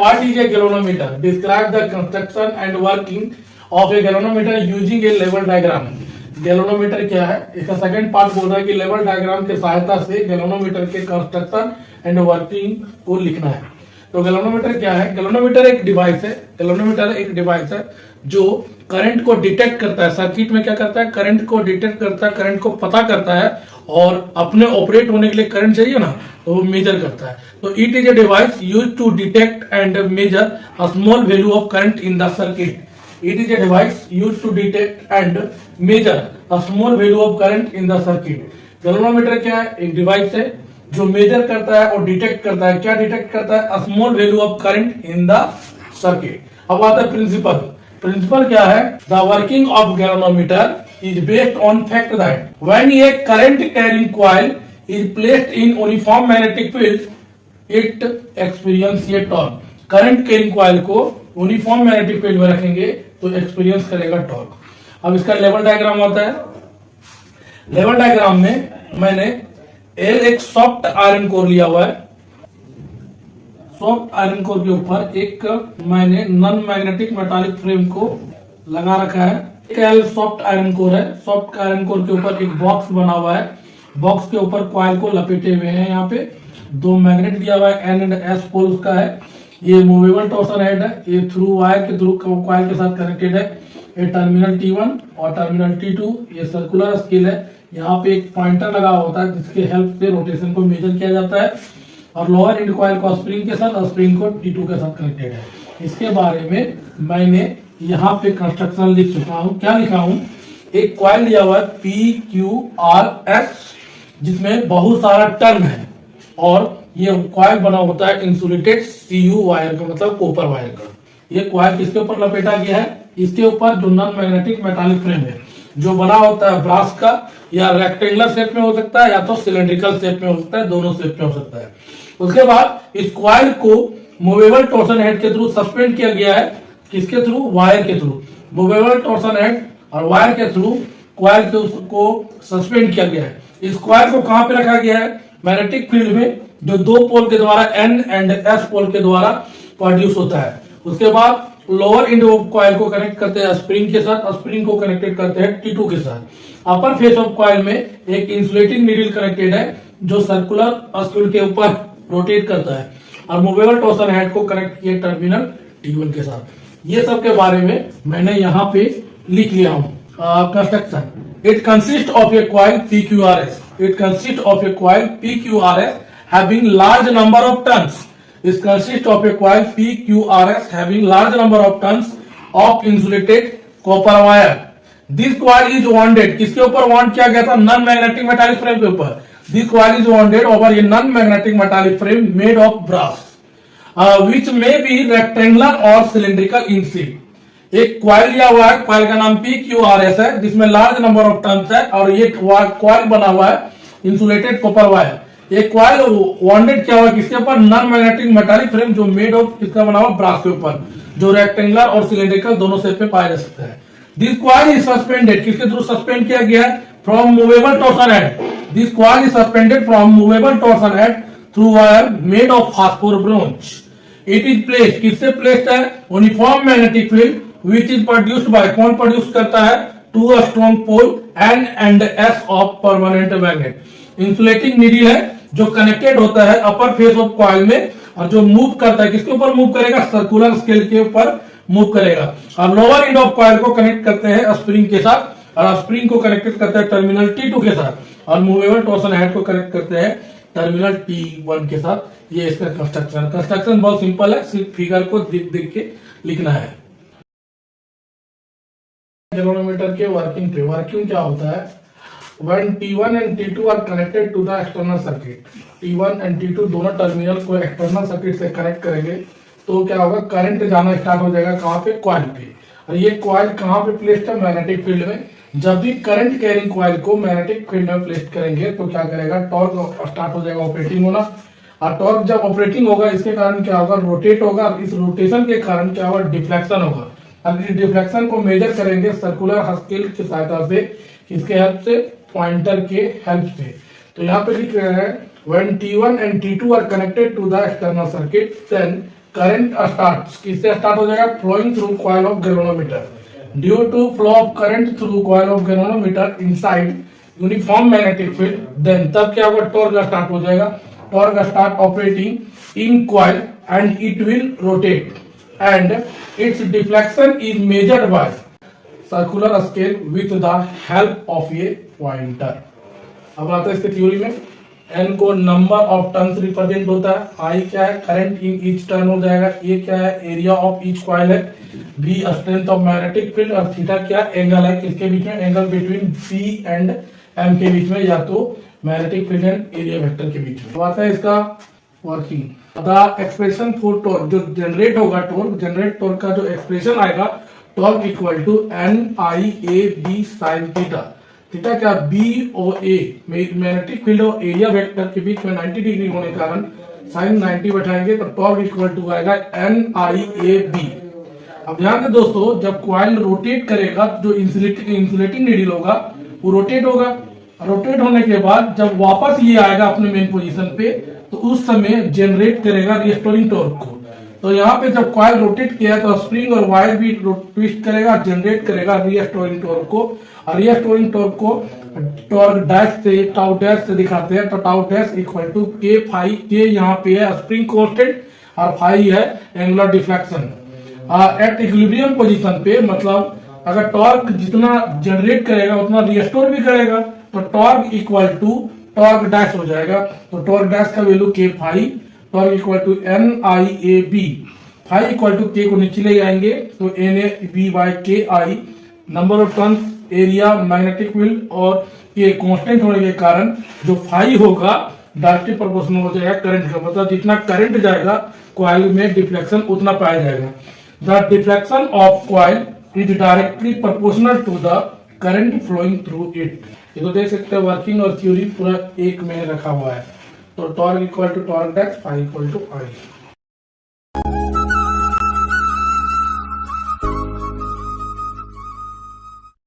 What is a galvanometer, describe the construction and working of A galvanometer using A level diagram. Galvanometer क्या है, इसका second part बोल रहा है कि लेवल डायग्राम की सहायता से गैल्वेनोमीटर के कंस्ट्रक्शन एंड वर्किंग को लिखना है। तो गैल्वेनोमीटर क्या है, गैल्वेनोमीटर एक डिवाइस है, गैल्वेनोमीटर एक डिवाइस है जो करंट को डिटेक्ट करता है। सर्किट में क्या करता है, करंट को डिटेक्ट करता है, करंट को पता करता है और अपने ऑपरेट होने के लिए करंट चाहिए ना, तो वो मेजर करता है। तो it is a device use to detect and measure a small value of current in the circuit. It is a device use to detect and measure a small value of current in the circuit. Galvanometer क्या है, एक device है जो major करता है और detect करता है। क्या डिटेक्ट करता है, अ small value of current in the circuit. अब आता है प्रिंसिपल। प्रिंसिपल क्या है, the working of galvanometer is based on fact that when a current carrying coil is placed in uniform magnetic field it experience a torque। Current carrying coil को uniform magnetic field में रखेंगे तो experience करेगा torque. अब इसका level diagram होता है। Level diagram में मैंने एक सॉफ्ट आयरन कोर लिया हुआ है, सॉफ्ट आयरन कोर के ऊपर एक मैंने नॉन मैग्नेटिक मेटालिक फ्रेम को लगा रखा है। सॉफ्ट आयरन कोर है, सॉफ्ट आयरन कोर के ऊपर एक बॉक्स बना हुआ है, बॉक्स के ऊपर कॉइल को लपेटे हुए हैं। यहाँ पे दो मैग्नेट दिया हुआ है, एन एंड एस पोल उसका है। ये मूवेबल टॉर्सन हेड है, ये थ्रू वायर के थ्रू कॉइल के साथ कनेक्टेड है। ये टर्मिनल T1 और टर्मिनल T2, ये सर्कुलर स्केल है। यहाँ पे एक पॉइंटर लगा होता है जिसके हेल्प से रोटेशन को मेजर किया जाता है और लोअर एंड कॉइल को स्प्रिंग के साथ और स्प्रिंग को T2 के साथ कनेक्टेड है। इसके बारे में मैंने यहाँ पे कंस्ट्रक्शन लिख चुका हूँ। क्या लिखा हूँ, एक कॉइल दिया हुआ है PQRS जिसमें बहुत सारा टर्न है और ये कॉइल बना होता है इंसुलेटेड CU वायर का, मतलब कॉपर वायर का। ये कॉइल किसके ऊपर लपेटा गया है, इसके ऊपर जो नॉन मैग्नेटिक मेटालिक फ्रेम है जो बना होता है ब्रास का, या रेक्टेंगुलर शेप में हो सकता है या तो सिलेंड्रिकल शेप में हो सकता है, दोनों शेप में हो सकता है। उसके बाद इस कॉइल को मूवेबल टॉर्सन हेड के थ्रू सस्पेंड किया गया है। किसके थ्रू, वायर के थ्रू। मूवेबल टॉर्सन हेड और वायर के थ्रू कॉइल को सस्पेंड किया गया है। इस कॉइल को कहां पे रखा गया है, मैग्नेटिक फील्ड में, जो दो पोल के द्वारा N एंड S पोल के द्वारा प्रोड्यूस होता है। उसके बाद लोअर एंड ऑफ कॉइल को कनेक्ट करते हैं स्प्रिंग के साथ और स्प्रिंग को कनेक्टेड करते हैं T2 के साथ। अपर फेस ऑफ कॉइल में एक इंसुलेटिंग नीडल कनेक्टेड है जो सर्कुलर स्केल के ऊपर रोटेट करता है और मूवेबल टॉर्सन हेड को कनेक्ट किया टर्मिनल T1 के साथ। ये सब के बारे में मैंने यहाँ पे लिख लिया हूँ। Construction, it consist of A coil PQRS, it consist of A coil PQRS having large number of turns, it consists of a coil PQRS having large number of turns of insulated copper wire। This coil is wounded, किसके ऊपर wound किया गया था, non magnetic metallic frame के ऊपर। This coil is wounded over a non-magnetic metallic frame made of brass, which may be rectangular or cylindrical in shape। एक coil लिया हुआ है, कॉइल का नाम PQRS है जिसमें लार्ज नंबर ऑफ टर्न्स है और ये कॉइल बना हुआ है इंसुलेटेड कॉपर वायर। ये कॉइल वाउंडेड किया हुआ है किसके ऊपर, नॉन मैग्नेटिक मेटालिक फ्रेम जो मेड ऑफ किसका बना हुआ, ब्रास के ऊपर, जो रेक्टेंगुलर और सिलेंड्रिकल दोनों शेप में पाया जा सकता है। दिस कॉइल इज सस्पेंडेड, किसके थ्रू सस्पेंड किया गया है, from movable torsion head. This coil is suspended from movable torsion head through wire made of phosphor bronze. It is placed, किससे प्लेस्ड है, uniform magnetic field which is produced by, कौन produce करता है, two strong pole N and S of permanent magnet. Insulating needle है जो connected होता है अपर face of coil में और जो मूव करता है, किसके ऊपर मूव करेगा, सर्कुलर स्केल के ऊपर मूव करेगा। और लोअर एंड ऑफ कॉइल को कनेक्ट करते हैं स्प्रिंग के साथ और स्प्रिंग को कनेक्टेड करते हैं टर्मिनल T2 के साथ और मूवेबल टॉर्सन हेड को कनेक्ट करते हैं टर्मिनल T1 के साथ। ये इसका कंस्ट्रक्शन बहुत सिंपल है, सिर्फ फिगर को देख के लिखना है। गैल्वेनोमीटर के वर्किंग क्या होता है, when T1 and T2 are connected to the external circuit, T1 and T2 दोनों टर्मिनल को एक्सटर्नल सर्किट से कनेक्ट करेंगे तो क्या होगा, करंट जाना स्टार्ट हो जाएगा कहाँ पे, कॉइल पे। और ये कॉइल कहाँ पे प्लेस्ड है, मैग्नेटिक फील्ड में। जब भी करंट कैरिंग कॉइल को मैग्नेटिक फील्ड में प्लेस करेंगे तो क्या करेगा, टॉर्क स्टार्ट हो जाएगा, ऑपरेटिंग होना। और टॉर्क जब ऑपरेटिंग होगा इसके कारण क्या होगा, रोटेट होगा। इस रोटेशन के कारण क्या होगा, डिफ्लेक्शन होगा। अब इस डिफ्लेक्शन को मेजर करेंगे सर्कुलर स्केल की सहायता से, किसके हेल्प से, पॉइंटर के हेल्प से। तो यहाँ पे लिख रहे हैं when T1 and T2 are connected to the external circuit then current start, किससे स्टार्ट हो जाएगा? Flowing through coil of galvanometer. Due to flow of current through coil of galvanometer inside uniform magnetic field, then तब क्या होगा? Torque start हो जाएगा। Torque start operating in coil and it will rotate and its deflection is measured by circular scale with the help of a pointer. अब आता है इसके theory में। एन को नंबर ऑफ टर्न्स रिप्रेजेंट होता है, आई क्या है? करंट इन ईच टर्न हो जाएगा, ए क्या है? एरिया ऑफ ईच कॉइल है, B strength of magnetic field, और थीटा क्या? एंगल है किसके बीच में? Angle between C and M के बीच में, या तो magnetic field and area vector के बीच में। आता है इसका working. The expression for torque, जो जनरेट होगा टॉर्क, जनरेट टॉर्क का जो एक्सप्रेशन आएगा, torque equal to N I A B sine theta. Theta क्या? बी ओ ए, मैग्नेटिक फील्ड और एरिया वेक्टर के बीच में 90 डिग्री होने के कारण साइन 90 बैठाएंगे तो टॉर्क इक्वल टू आएगा एन आई ए बी। अब ध्यान दें दोस्तों, जब कॉइल रोटेट करेगा जो इंसुलेटिंग नीडल होगा वो रोटेट होगा। रोटेट होने के बाद जब वापस ये आएगा अपने मेन पोजीशन पे, तो उस समय जनरेट करेगा रिस्टोरिंग टॉर्क को। तो यहाँ पे जब कॉइल रोटेट किया तो स्प्रिंग और वायर भी ट्विस्ट करेगा, जनरेट करेगा रिस्टोरिंग टॉर्क को। और रिस्टोरिंग टॉर्क को टॉर्क डैश से, टाउ डैश से दिखाते हैं। तो टाउ डैश इक्वल टू के फाई, के यहाँ पे है स्प्रिंग कांस्टेंट और फाई है angular deflection. At equilibrium position पे, मतलब अगर टॉर्क जितना जनरेट करेगा उतना रिस्टोर भी करेगा, तो torque equal to torque dash हो जाएगा। तो टॉर्क डैश का value K phi, torque equal to N I A B. Phi equal to K को नीचे ले जाएंगे तो N A B by K I, number of turns, area, magnetic field और ये कांस्टेंट होने के कारण जो फाई होगा डायरेक्टली प्रोपोर्शनल हो जाएगा करंट का। मतलब जितना करंट जाएगा कॉइल में डिफ्लेक्शन उतना पाया जाएगा। The deflection of coil is directly proportional to the current flowing through it. ये तो देख सकते हैं वर्किंग और थ्योरी पूरा एक में रखा हुआ है। तो torque equal to torque dash, phi equal to I.